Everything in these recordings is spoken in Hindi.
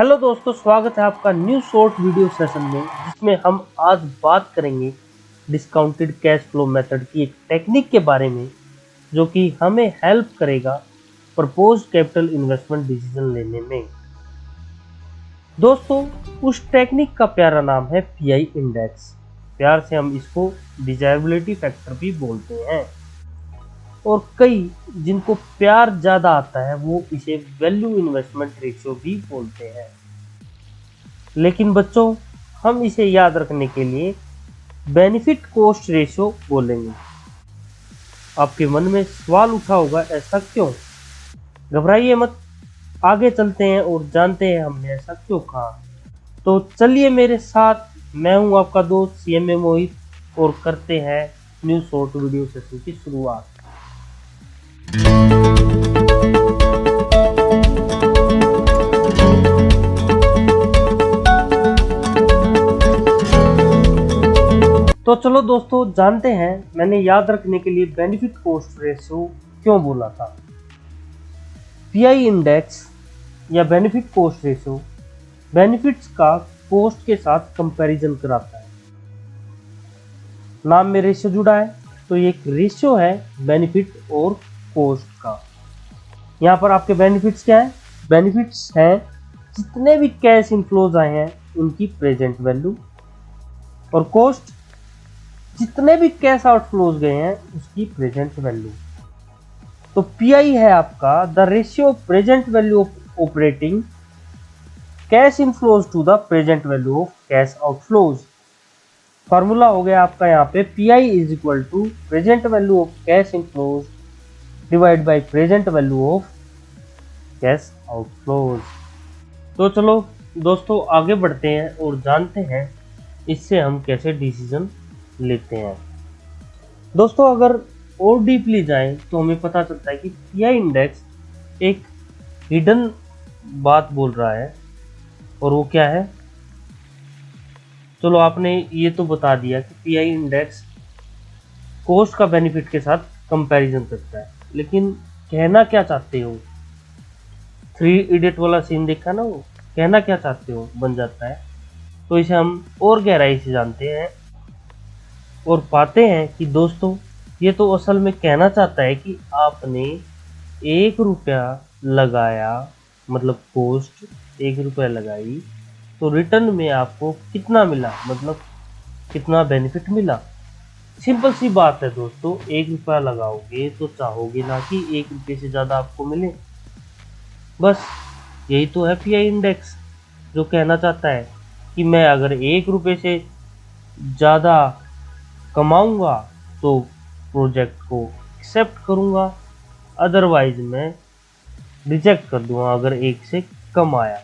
हेलो दोस्तों, स्वागत है आपका न्यू शॉर्ट वीडियो सेशन में, जिसमें हम आज बात करेंगे डिस्काउंटेड कैश फ्लो मेथड की एक टेक्निक के बारे में, जो कि हमें हेल्प करेगा प्रपोज कैपिटल इन्वेस्टमेंट डिसीजन लेने में। दोस्तों, उस टेक्निक का प्यारा नाम है पीआई इंडेक्स। प्यार से हम इसको डिजायबिलिटी फैक्टर भी बोलते हैं, और कई जिनको प्यार ज्यादा आता है वो इसे वैल्यू इन्वेस्टमेंट रेशियो भी बोलते हैं। लेकिन बच्चों, हम इसे याद रखने के लिए बेनिफिट कॉस्ट रेशियो बोलेंगे। आपके मन में सवाल उठा होगा, ऐसा क्यों? घबराइए मत, आगे चलते हैं और जानते हैं हमने ऐसा क्यों कहा। तो चलिए मेरे साथ, मैं हूं आपका दोस्त सीएमए मोहित, और करते हैं न्यू शॉर्ट वीडियो सेशन की शुरुआत। तो चलो दोस्तों, जानते हैं मैंने याद रखने के लिए बेनिफिट कॉस्ट रेशियो क्यों बोला था। पीआई इंडेक्स या बेनिफिट कॉस्ट रेशियो बेनिफिट्स का कॉस्ट के साथ कंपैरिजन कराता है। नाम में रेशियो जुड़ा है, तो ये एक रेशियो है बेनिफिट और कॉस्ट का। यहाँ पर आपके बेनिफिट्स क्या है? बेनिफिट्स हैं जितने भी कैश इनफ्लोज आए हैं उनकी प्रेजेंट वैल्यू, और कॉस्ट जितने भी कैश आउटफ्लोज गए हैं उसकी प्रेजेंट वैल्यू। तो पीआई है आपका the ratio present value of operating cash inflows to the present value of cash outflows. Formula हो गया आपका यहाँ पे PI is equal to present value of cash inflows divide by present value of cash outflows. तो चलो दोस्तों, आगे बढ़ते हैं और जानते हैं इससे हम कैसे डिसीजन लेते हैं। दोस्तों, अगर और डीपली जाएं तो हमें पता चलता है कि पीआई इंडेक्स एक हिडन बात बोल रहा है, और वो क्या है? चलो, आपने ये तो बता दिया कि पीआई इंडेक्स कॉस्ट का बेनिफिट के साथ कंपैरिजन करता है, लेकिन कहना क्या चाहते हो? 3 इडियट वाला सीन देखा ना, वो कहना क्या चाहते हो बन जाता है। तो इसे हम और गहराई से जानते हैं और पाते हैं कि दोस्तों, ये तो असल में कहना चाहता है कि आपने 1 रुपया लगाया, मतलब कॉस्ट 1 रुपया लगाई, तो रिटर्न में आपको कितना मिला, मतलब कितना बेनिफिट मिला। सिंपल सी बात है दोस्तों, 1 रुपया लगाओगे तो चाहोगे ना कि 1 रुपये से ज़्यादा आपको मिले। बस यही तो है पीआई इंडेक्स, जो कहना चाहता है कि मैं अगर 1 रुपये से ज़्यादा कमाऊंगा तो प्रोजेक्ट को एक्सेप्ट करूंगा, अदरवाइज मैं रिजेक्ट कर दूंगा। अगर 1 से कम आया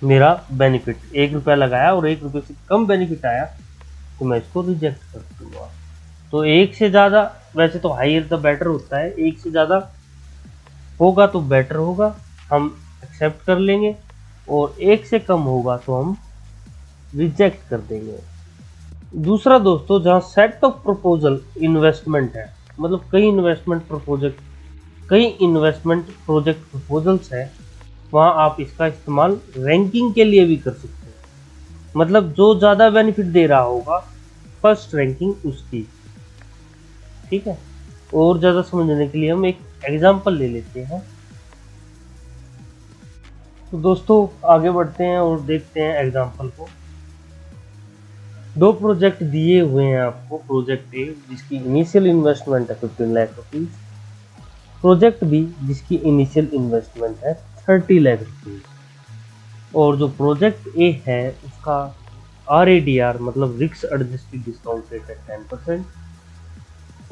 मेरा बेनिफिट, 1 रुपया लगाया और 1 रुपये से कम बेनिफिट आया, तो मैं इसको रिजेक्ट कर दूंगा। तो 1 से ज़्यादा, वैसे तो हायर द बेटर होता है, 1 से ज़्यादा होगा तो बेटर होगा, हम एक्सेप्ट कर लेंगे, और 1 से कम होगा तो हम रिजेक्ट कर देंगे। दूसरा दोस्तों, जहाँ सेट ऑफ प्रपोजल इन्वेस्टमेंट है, मतलब कई इन्वेस्टमेंट प्रोजेक्ट प्रपोजल्स है, वहाँ आप इसका इस्तेमाल रैंकिंग के लिए भी कर सकते हैं। मतलब जो ज़्यादा बेनिफिट दे रहा होगा, फर्स्ट रैंकिंग उसकी। ठीक है, और ज़्यादा समझने के लिए हम एक एग्जाम्पल ले लेते हैं। तो दोस्तों, आगे बढ़ते हैं और देखते हैं एग्जाम्पल को। 2 प्रोजेक्ट दिए हुए हैं आपको। प्रोजेक्ट ए जिसकी इनिशियल इन्वेस्टमेंट है 15 लाख रुपीज, प्रोजेक्ट बी जिसकी इनिशियल इन्वेस्टमेंट है 30 लाख रुपीज, और जो प्रोजेक्ट ए है उसका RADR मतलब रिस्क एडजस्टेड डिस्काउंट रेट है 10%,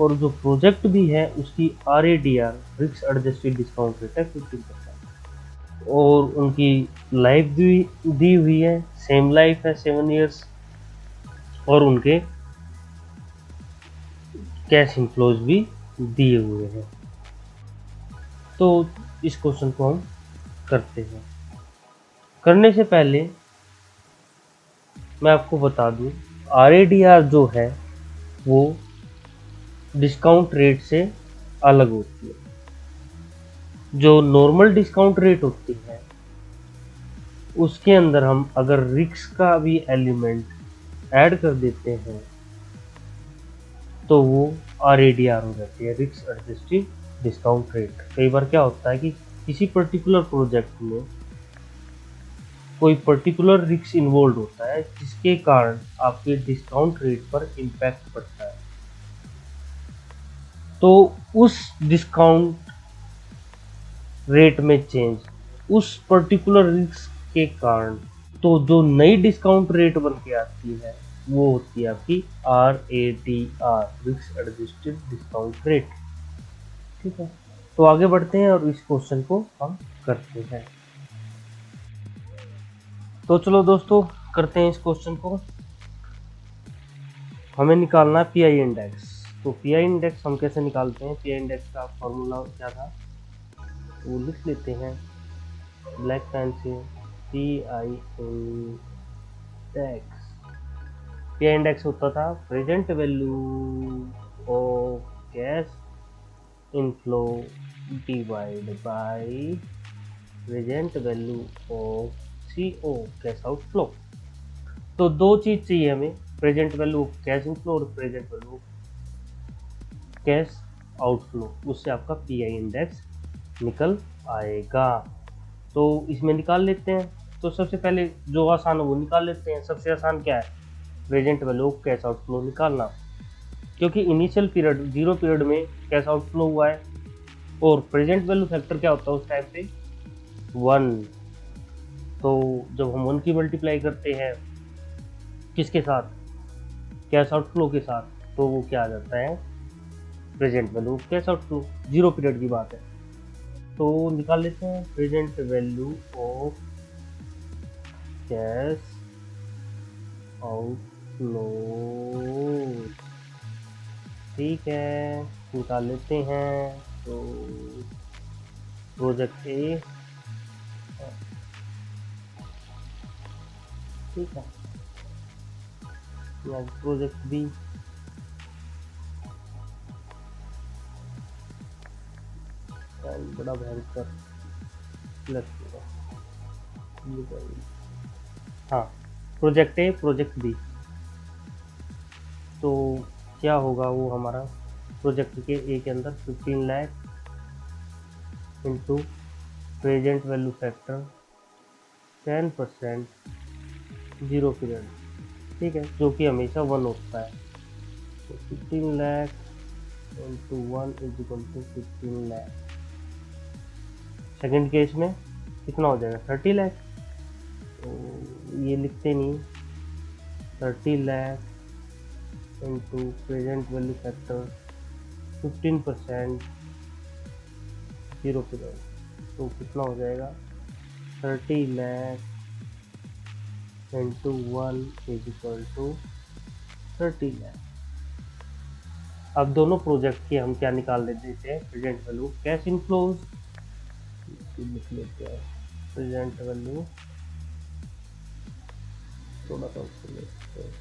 और जो प्रोजेक्ट बी है उसकी RADR risk adjusted discount rate है 15%, और उनकी लाइफ भी दी हुई है, सेम लाइफ है 7 ईयर्स, और उनके कैश इनफ्लोज भी दिए हुए हैं। तो इस क्वेश्चन को हम करते हैं। करने से पहले मैं आपको बता दूं, RADR जो है वो डिस्काउंट रेट से अलग होती है। जो नॉर्मल डिस्काउंट रेट होती है उसके अंदर हम अगर रिस्क का भी एलिमेंट ऐड कर देते हैं तो वो RADR हो जाती है, रिस्क एडजस्टेड डिस्काउंट रेट। कई बार क्या होता है कि किसी पर्टिकुलर प्रोजेक्ट में कोई पर्टिकुलर रिस्क इन्वॉल्व होता है जिसके कारण आपके डिस्काउंट रेट पर इम्पैक्ट पड़ता है। तो उस डिस्काउंट रेट में चेंज उस पर्टिकुलर रिस्क के कारण, तो जो नई डिस्काउंट रेट बन के आती है वो होती है आपकी RADR, risk adjusted discount rate. ठीक है, तो आगे बढ़ते हैं और इस क्वेश्चन को हम करते हैं। तो चलो दोस्तों करते हैं इस क्वेश्चन को। हमें निकालना है पीआई इंडेक्स। तो पीआई इंडेक्स हम कैसे निकालते हैं, पीआई इंडेक्स का फॉर्मूला क्या था वो लिख लेते हैं ब्लैक पेन से। पीआई इंडेक्स, पीआई इंडेक्स होता था present value of cash inflow divide by present value of CO, cash outflow. तो दो चीज चाहिए हमें, present value of cash inflow और प्रेजेंट वैल्यू कैश आउटफ्लो, उससे आपका पीआई इंडेक्स निकल आएगा। तो इसमें निकाल लेते हैं। तो सबसे पहले जो आसान है वो निकाल लेते हैं। सबसे आसान क्या है, present value of cash outflow निकालना, क्योंकि इनिशियल पीरियड 0 पीरियड में कैश आउटफ्लो हुआ है और प्रेजेंट वैल्यू फैक्टर क्या होता है उस टाइम पे 1। तो जब हम 1 की मल्टीप्लाई करते हैं किसके साथ, कैश आउटफ्लो के साथ, तो वो क्या आ जाता है present value of cash outflow. 0 period की बात है। तो निकाल लेते हैं present value of cash outflow. ठीक है, निकाल लेते हैं। तो प्रोजेक्ट ए, ठीक है, या प्रोजेक्ट बी, बड़ा भयंकर लगता है। हाँ, प्रोजेक्ट ए प्रोजेक्ट बी। तो क्या होगा वो हमारा प्रोजेक्ट के ए के अंदर 15 lakh into present value factor 10% 0 period, ठीक है, जो कि हमेशा 1 होता है। तो 15 lakh into 1 is equal to 15 lakh. Second case में कितना हो जाएगा 30 लाख। तो ये लिखते नहीं, 30 lakh into present value factor 15% 0 period, तो कितना हो जाएगा 30 lakh into 1 is equal to 30 lakh. अब दोनों प्रोजेक्ट की हम क्या निकाल लेते हैं, प्रेजेंट वैल्यू कैश इनफ्लोज लिख लेते हैं। प्रेजेंट वैल्यू थोड़ा सा उसको लेते हैं,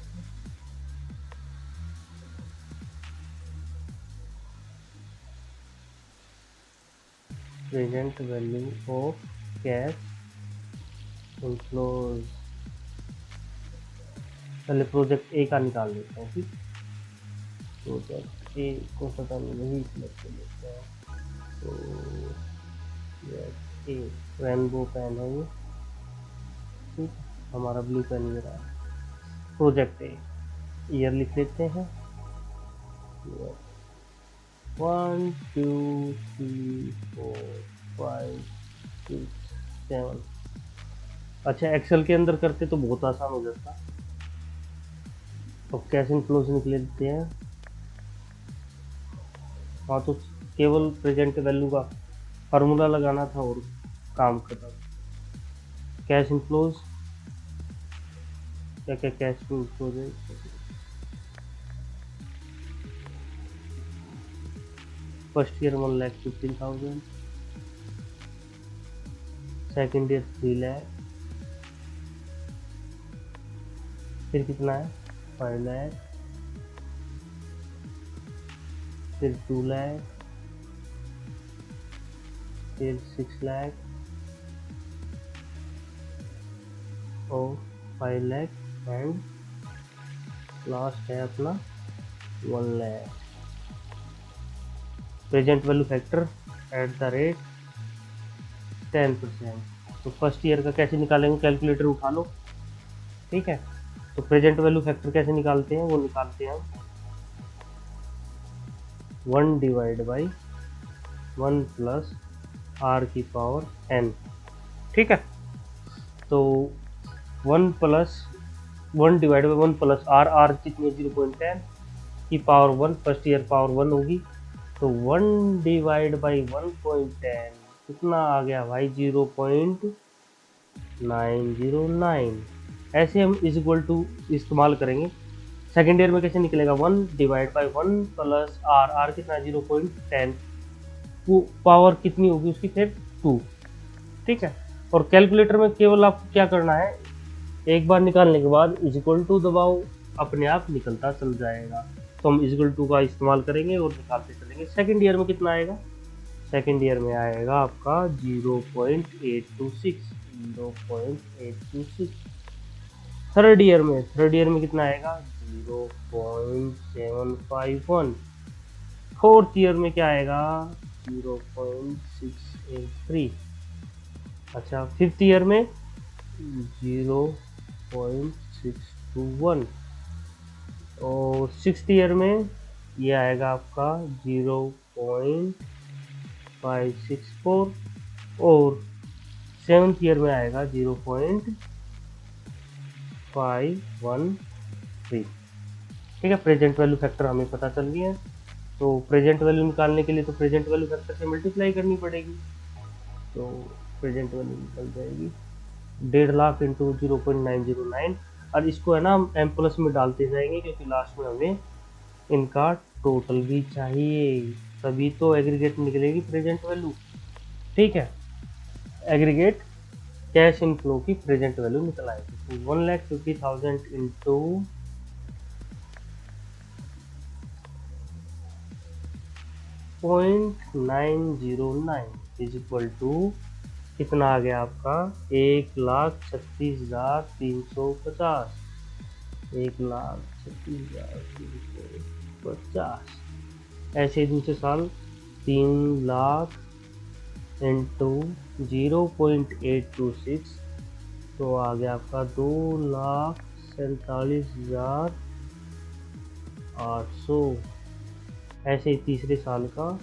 present value of cash inflows. पहले प्रोजेक्ट ए का निकाल लेते हैं। ठीक, प्रोजेक्ट ए को पता नहीं यही सिलेक्ट कर लेते हैं। तो ए रेनबो पेन है ये, ठीक, हमारा ब्लू पेन ये रहा। प्रोजेक्ट ए ईयर लिख लेते हैं 1 2 3 4 5 6 7। अच्छा, एक्सेल के अंदर करते तो बहुत आसान हो जाता। तो कैश इनफ्लोज निकले देते हैं। हाँ, तो केवल प्रेजेंट वैल्यू का फार्मूला लगाना था और काम खत्म। कैश इनफ्लोज क्या क्या कैश इनफ्लोज है, first year 1,15,000, second year 3 lakh, फिर कितना है 5 लाख, फिर 2 लाख, फिर 6 लाख, और 5 लाख एंड लास्ट है अपना 1 lakh. Present value factor at the rate 10%। तो फर्स्ट ईयर का कैसे निकालेंगे, कैलकुलेटर उठा लो, ठीक है। तो प्रेजेंट वैल्यू फैक्टर कैसे निकालते हैं, वो निकालते हैं 1 डिवाइड बाई 1 प्लस आर की पावर n, ठीक है। तो 1 plus 1 divide by 1 plus R, R कितनी 0.10 की पावर 1, फर्स्ट ईयर पावर 1 होगी। तो 1 डिवाइड बाई 1.10 कितना आ गया भाई 0.909। ऐसे हम इज इक्वल टू इस्तेमाल करेंगे। सेकेंड ईयर में कैसे निकलेगा, 1 divide by 1 plus R, R कितना 0.10, वो पावर कितनी होगी उसकी फिर 2, ठीक है। और कैलकुलेटर में केवल आपको क्या करना है, एक बार निकालने के बाद इज इक्वल टू दबाओ, अपने आप निकलता चल जाएगा। तो हम इज इक्वल टू का इस्तेमाल करेंगे और निकालते चलेंगे। सेकेंड ईयर में कितना आएगा, सेकेंड ईयर में आएगा आपका 0.826, 0.826। थर्ड ईयर में कितना आएगा 0.751। फोर्थ ईयर में क्या आएगा 0.683। अच्छा, फिफ्थ ईयर में 0.621 और सिक्स्थ ईयर में ये आएगा आपका 0.564 और सेवन्थ ईयर में आएगा 0.513, ठीक है। प्रेजेंट वैल्यू फैक्टर हमें पता चल गया है। तो प्रेजेंट वैल्यू निकालने के लिए तो प्रेजेंट वैल्यू फैक्टर से मल्टीप्लाई करनी पड़ेगी। तो प्रेजेंट वैल्यू निकल जाएगी 1.5 लाख इंटू 0.909। और इसको है ना हम एम प्लस में डालते जाएंगे, क्योंकि लास्ट में हमें इनका टोटल भी चाहिए, तभी तो एग्रीगेट निकलेगी प्रेजेंट वैल्यू, ठीक है। एग्रीगेट कैश इनफ्लो की प्रेजेंट वैल्यू निकल आएगी। तो 1,50,000 इंटू 0.909 इज इक्वल टू कितना आ गया आपका 1,36,350, 1,36,350। ऐसे ही दूसरे साल 3 लाख इंटू 0.826, तो आ गया आपका 2,47,800। ऐसे ही तीसरे साल का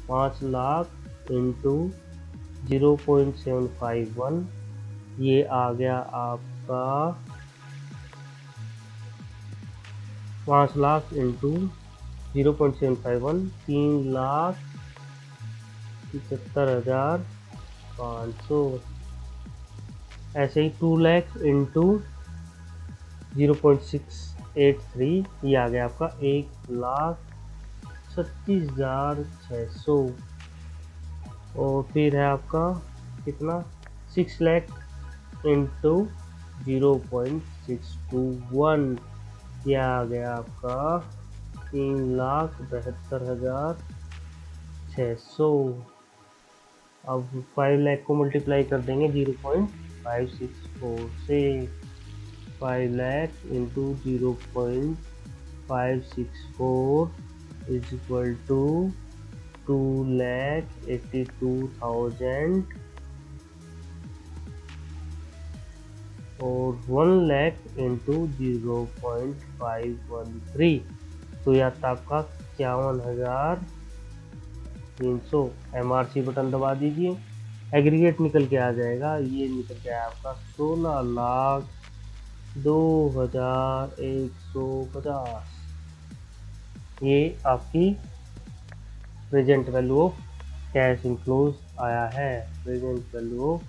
5 लाख इंटू 0.751, ये आ गया आपका 5 लाख इंटू 0.751, 3,75,500। ऐसे ही 2 लाख इंटू 0.683, ये आ गया आपका 1,36,600। और फिर है आपका कितना 6 लाख इंटू 0.621, ये आ गया आपका 3,72,600। अब 5 लाख को मल्टीप्लाई कर देंगे 0.564 से। 5 lakh into 0.564 is equal to 2,82,000 और 1 लाख इंटू 0.513, तो यह था आपका 51,300। MRC बटन दबा दीजिए, एग्रीगेट निकल के आ जाएगा। ये निकल के आया आपका 16,02,150। ये आपकी present value of cash inflows आया है, प्रेजेंट वैल्यू ऑफ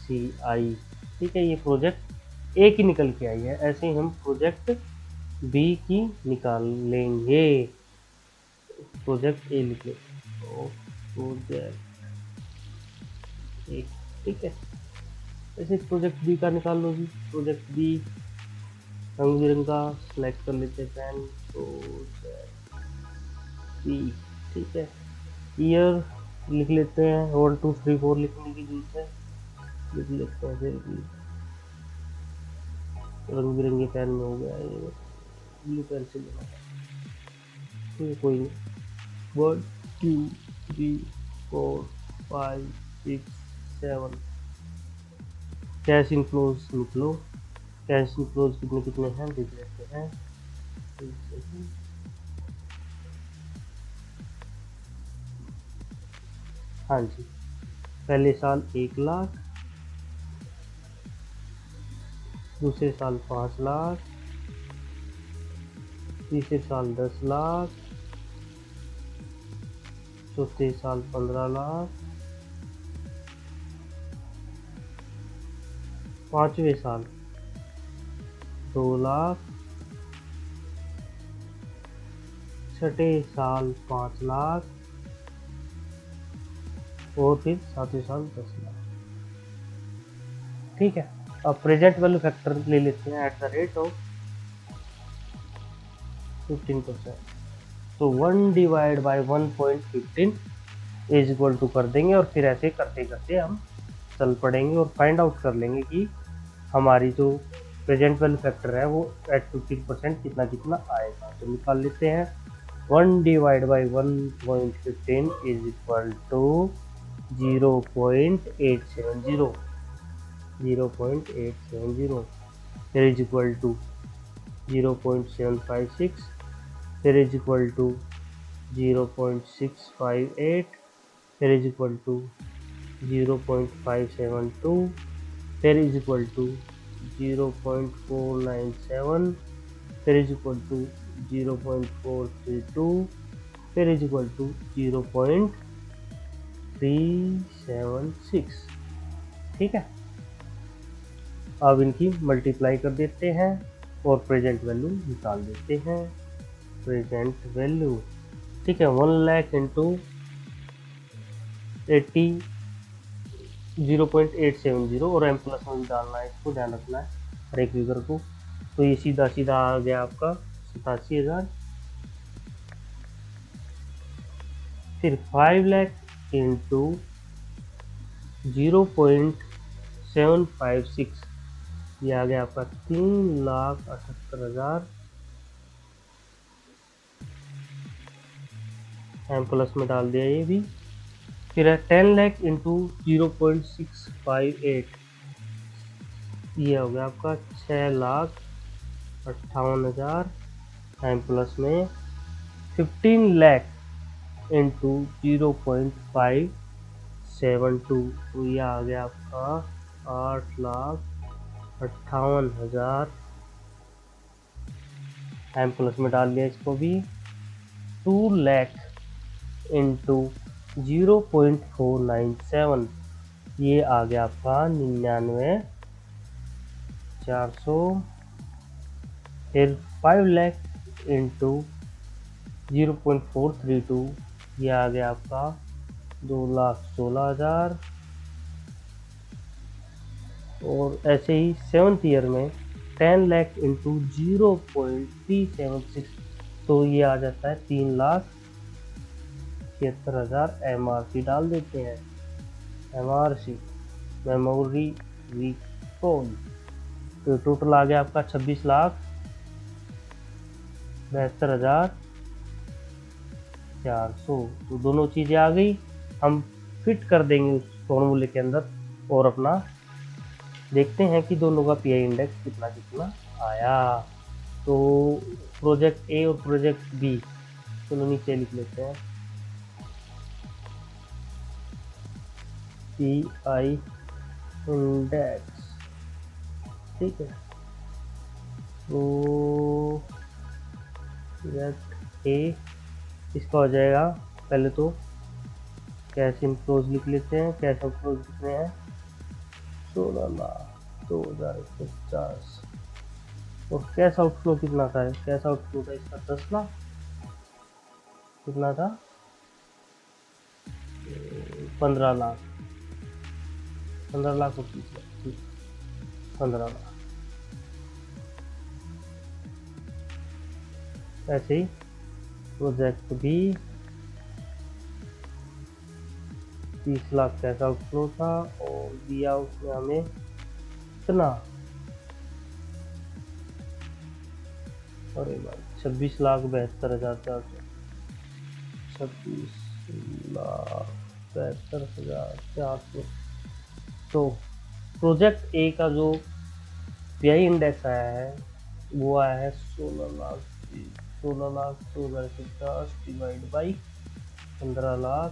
CI, ठीक है। ये प्रोजेक्ट ए की निकल के आई है। ऐसे ही हम प्रोजेक्ट बी की निकाल लेंगे। प्रोजेक्ट ए लिख लेते, प्रोजेक्ट ए, ठीक है। ऐसे प्रोजेक्ट बी का निकाल लो जी। प्रोजेक्ट बी रंग बिरंगा सेलेक्ट कर लेते हैं पेन, प्रोजेक्ट बी, ठीक है। ईयर लिख लेते हैं, 1 2 3 4 लिखने की जरूरत है, लिख लेते हैं फिर भी रंग बिरंगे पेन में हो गया ये, ब्लू पेन से लेना था, तो ये कोई नहीं। 1 2 3 4 5 6 7 कैश इनफ्लोज निकलो। कैश इनफ्लोज कितने कितने हैं देख लेते हैं। हाँ जी, पहले साल 1 लाख, दूसरे साल 5 लाख, तीसरे साल 10 लाख, चौथे साल 15 लाख, पांचवें साल 2 लाख, छठे साल 5 लाख और फिर सातवें साल 10 लाख। ठीक है, अब प्रेजेंट वैल्यू फैक्टर ले लेते हैं एट द रेट ऑफ 15%। तो 1 divide by 1.15 is equal to कर देंगे और फिर ऐसे करते करते हम चल पड़ेंगे और फाइंड आउट कर लेंगे कि हमारी जो प्रेजेंट वैल्यू फैक्टर है वो एट 15% कितना कितना आएगा। तो निकाल लेते हैं। 1 divide by 1.15 is equal to 0.870, 0.870, फिर इज इक्वल टू 0.756, फिर इज इक्वल टू 0.658, फिर इज इक्वल टू 0.572, फिर इज इक्वल टू 0.497, फिर इज इक्वल टू 0.432, फिर इज इक्वल टू 0.376। ठीक है, अब इनकी मल्टीप्लाई कर देते हैं और प्रेजेंट वैल्यू निकाल देते हैं। प्रेजेंट वैल्यू, ठीक है, 1 लाख इंटू 80 0.870 और एम प्लस में भी डालना है, इसको ध्यान रखना है हर एक फिगर को। तो ये सीधा सीधा आ गया आपका 87,000। फिर 5 लाख इंटू 0.756, ये आ गया आपका 3,78,000। एम प्लस में डाल दिया ये भी। फिर है 10 लाख इंटू 0.658, ये हो गया आपका 6,58,000। एम प्लस में 15 लाख इंटू 0.572, तो ये आ गया आपका 8,58,000। एम प्लस में डाल दिया इसको भी। 2 लाख इंटू 0.497, ये आ गया आपका 99,400। फिर 5 लाख इंटू 0.432, ये आ गया आपका 2,16,000। और ऐसे ही 7th ईयर में 10 लाख इंटू 0.376, तो ये आ जाता है 3,76,000। MRC डाल देते हैं, MRC मेमोरी रिकॉल। तो टोटल आ गया आपका 26,72,400। तो दोनों चीज़ें आ गई, हम फिट कर देंगे उस फॉर्मूले के अंदर और अपना देखते हैं कि दोनों का पीआई इंडेक्स कितना कितना आया। तो प्रोजेक्ट ए और प्रोजेक्ट बी, चलो नीचे लिख लेते हैं। पीआई इंडेक्स, ठीक है, तो प्रोजेक्ट ए इसका हो जाएगा, पहले तो कैश इनफ्लोज लिख लेते हैं। कैश इनफ्लोज कितने हैं, 16,02,150। और कैश आउटफ्लो कितना था, कैश आउटफ्लो था इसका 10 लाख। कितना था, 15 लाख, 15 लाख और 30 लाख, ठीक, 15 लाख। ऐसे ही प्रोजेक्ट भी 30 लाख कैश आउटफ्लो था और दिया उसने हमें इतना अरे भाई 26,72,400, 26,72,400। तो प्रोजेक्ट ए का जो पीआई इंडेक्स आया है वो आया है 16,00,000 डिवाइड बाई 15,00,000,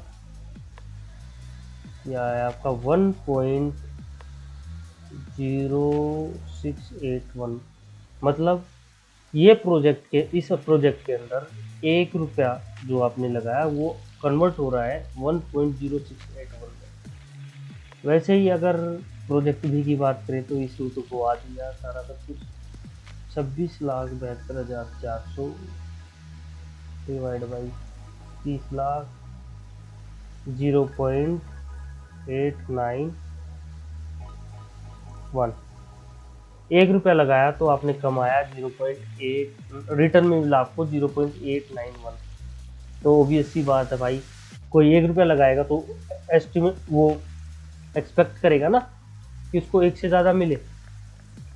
यह है आपका 1.0681। मतलब ये प्रोजेक्ट के इस प्रोजेक्ट के अंदर 1 रुपया जो आपने लगाया वो कन्वर्ट हो रहा है 1.0681 में। वैसे ही अगर प्रोजेक्ट बी की बात करें तो इसमें तो गवा दिया सारा सब कुछ। 26,72,400 डिवाइड बाई 30,00,000, 0.891। 1 रुपया लगाया तो आपने कमाया 0.8, रिटर्न में मिला आपको 0.891। तो ऑब्वियस सी बात है भाई, कोई 1 रुपया लगाएगा तो एस्टिमेट वो एक्सपेक्ट करेगा ना कि उसको 1 से ज़्यादा मिले,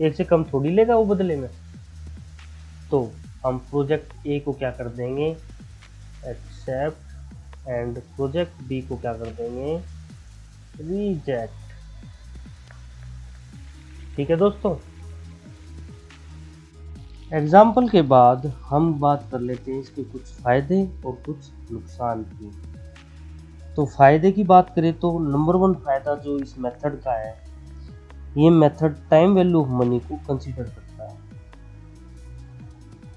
1 से कम थोड़ी लेगा वो बदले में। तो हम प्रोजेक्ट ए को क्या कर देंगे, एक्सेप्ट, एंड प्रोजेक्ट बी को क्या कर देंगे, रिजेक्ट। ठीक है दोस्तों। एग्जाम्पल के बाद हम बात कर लेते हैं इसके कुछ फायदे और कुछ नुकसान की। तो फायदे की बात करें तो नंबर 1 फायदा जो इस मेथड का है, ये method time value of money को कंसीडर करता है।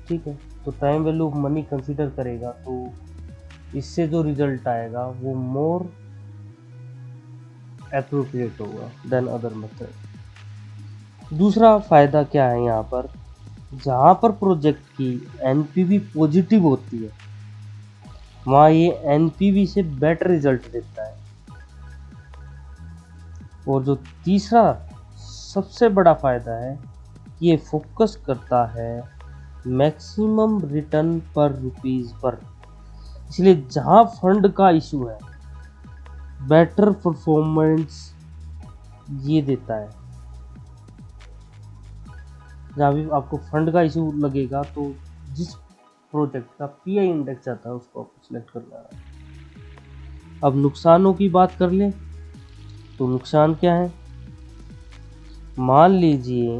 ठीक है, तो time value of money consider करेगा तो इससे जो रिजल्ट आएगा वो मोर एप्रोप्रिएट होगा देन अदर मेथड। दूसरा फायदा क्या है, यहाँ पर जहाँ पर प्रोजेक्ट की एनपीवी पॉजिटिव होती है वहाँ ये एनपीवी से बेटर रिजल्ट देता है। और जो तीसरा सबसे बड़ा फायदा है, ये फोकस करता है मैक्सिमम रिटर्न पर रुपीज पर। इसलिए जहाँ फंड का इशू है बेटर परफॉर्मेंस ये देता है। जहाँ भी आपको फंड का इशू लगेगा तो जिस प्रोजेक्ट का पीआई इंडेक्स आता है उसको आपको सिलेक्ट करना है। अब नुकसानों की बात कर लें तो नुकसान क्या है, मान लीजिए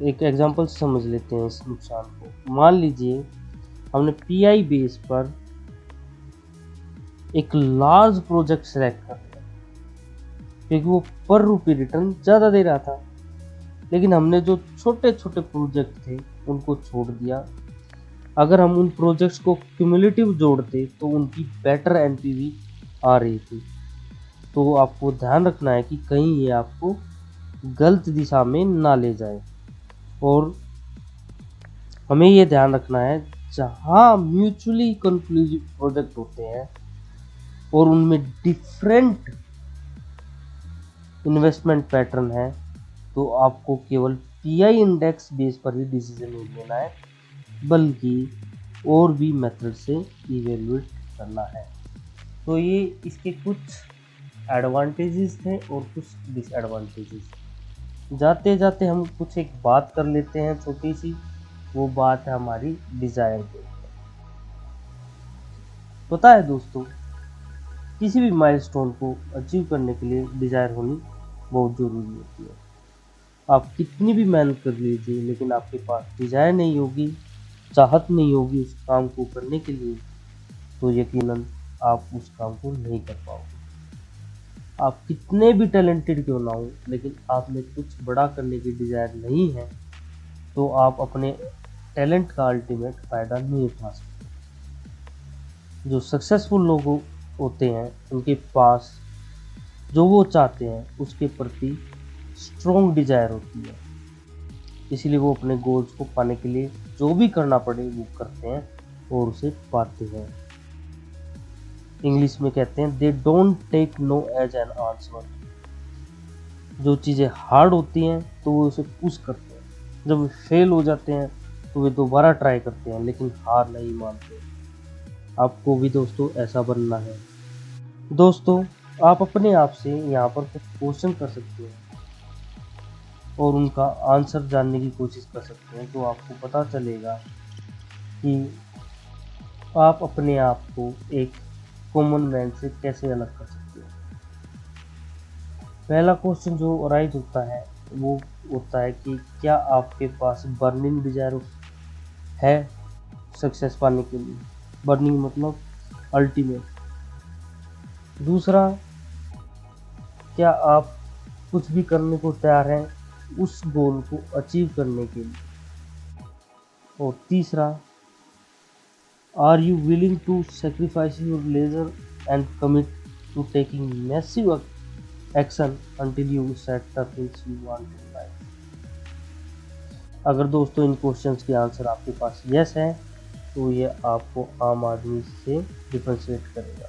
एक एग्जांपल समझ लेते हैं इस नुकसान को। मान लीजिए हमने पीआई बेस पर एक लार्ज प्रोजेक्ट सेलेक्ट कर लिया क्योंकि वो पर रुपये रिटर्न ज़्यादा दे रहा था, लेकिन हमने जो छोटे छोटे प्रोजेक्ट थे उनको छोड़ दिया। अगर हम उन प्रोजेक्ट्स को क्यूमुलेटिव जोड़ते तो उनकी बेटर एनपीवी आ रही थी। तो आपको ध्यान रखना है कि कहीं ये आपको गलत दिशा में ना ले जाए। और हमें ये ध्यान रखना है जहाँ म्यूचुअली कंक्लूसिव प्रोजेक्ट होते हैं और उनमें डिफरेंट इन्वेस्टमेंट पैटर्न है तो आपको केवल पीआई इंडेक्स बेस पर ही डिसीजन नहीं लेना है, बल्कि और भी मेथड से इवेल्युएट करना है। तो ये इसके कुछ एडवांटेजेस थे और कुछ डिसएडवांटेजेस। जाते जाते हम कुछ एक बात कर लेते हैं छोटी सी, वो बात है हमारी डिजायर के ऊपर। पता है दोस्तों, किसी भी माइलस्टोन को अचीव करने के लिए डिजायर होनी बहुत जरूरी होती है। आप कितनी भी मेहनत कर लीजिए लेकिन आपके पास डिजायर नहीं होगी, चाहत नहीं होगी उस काम को करने के लिए, तो यकीनन आप उस काम को नहीं कर पाओगे। आप कितने भी टैलेंटेड क्यों ना हो, लेकिन आप में कुछ बड़ा करने की डिजायर नहीं है तो आप अपने टैलेंट का अल्टीमेट फायदा नहीं उठा सकते। जो सक्सेसफुल लोग होते हैं उनके पास जो वो चाहते हैं उसके प्रति स्ट्रॉन्ग डिजायर होती है, इसलिए वो अपने गोल्स को पाने के लिए जो भी करना पड़े वो करते हैं और उसे पाते हैं। इंग्लिश में कहते हैं they don't take no as an answer. जो चीज़ें हार्ड होती हैं तो वो उसे पुश करते हैं, जब वे फेल हो जाते हैं तो वे दोबारा ट्राई करते हैं लेकिन हार नहीं मानते। आपको भी दोस्तों ऐसा बनना है। दोस्तों, आप अपने आप से यहाँ पर कुछ क्वेश्चन कर सकते हैं और उनका आंसर जानने की कोशिश कर सकते हैं, तो आपको पता चलेगा कि आप अपने आप को एक कॉमन मैन से कैसे अलग कर सकते हो। पहला क्वेश्चन जो अराइज होता है वो होता है कि क्या आपके पास बर्निंग डिजायर है सक्सेस पाने के लिए। बर्निंग मतलब अल्टीमेट। दूसरा, क्या आप कुछ भी करने को तैयार हैं उस गोल को अचीव करने के लिए। और तीसरा, are you willing to sacrifice your leisure and commit to taking massive action until you set the things you want in life। अगर दोस्तों इन क्वेश्चंस के आंसर आपके पास यस है तो ये आपको आम आदमी से डिफरेंशिएट करेगा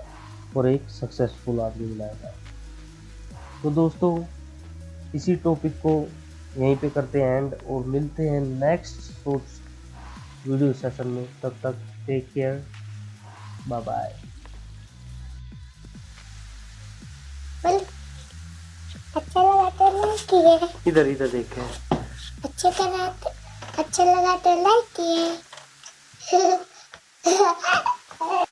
और एक सक्सेसफुल आदमी बनाएगा। तो दोस्तों इसी टॉपिक को यहीं पे करते हैं एंड और मिलते हैं नेक्स्ट शॉर्ट वीडियो सेशन में। तब तक टेक केयर, बाय बाय। अच्छा लगा तो लाइक किए। इधर इधर देखें। अच्छा लगा तो लाइक किए।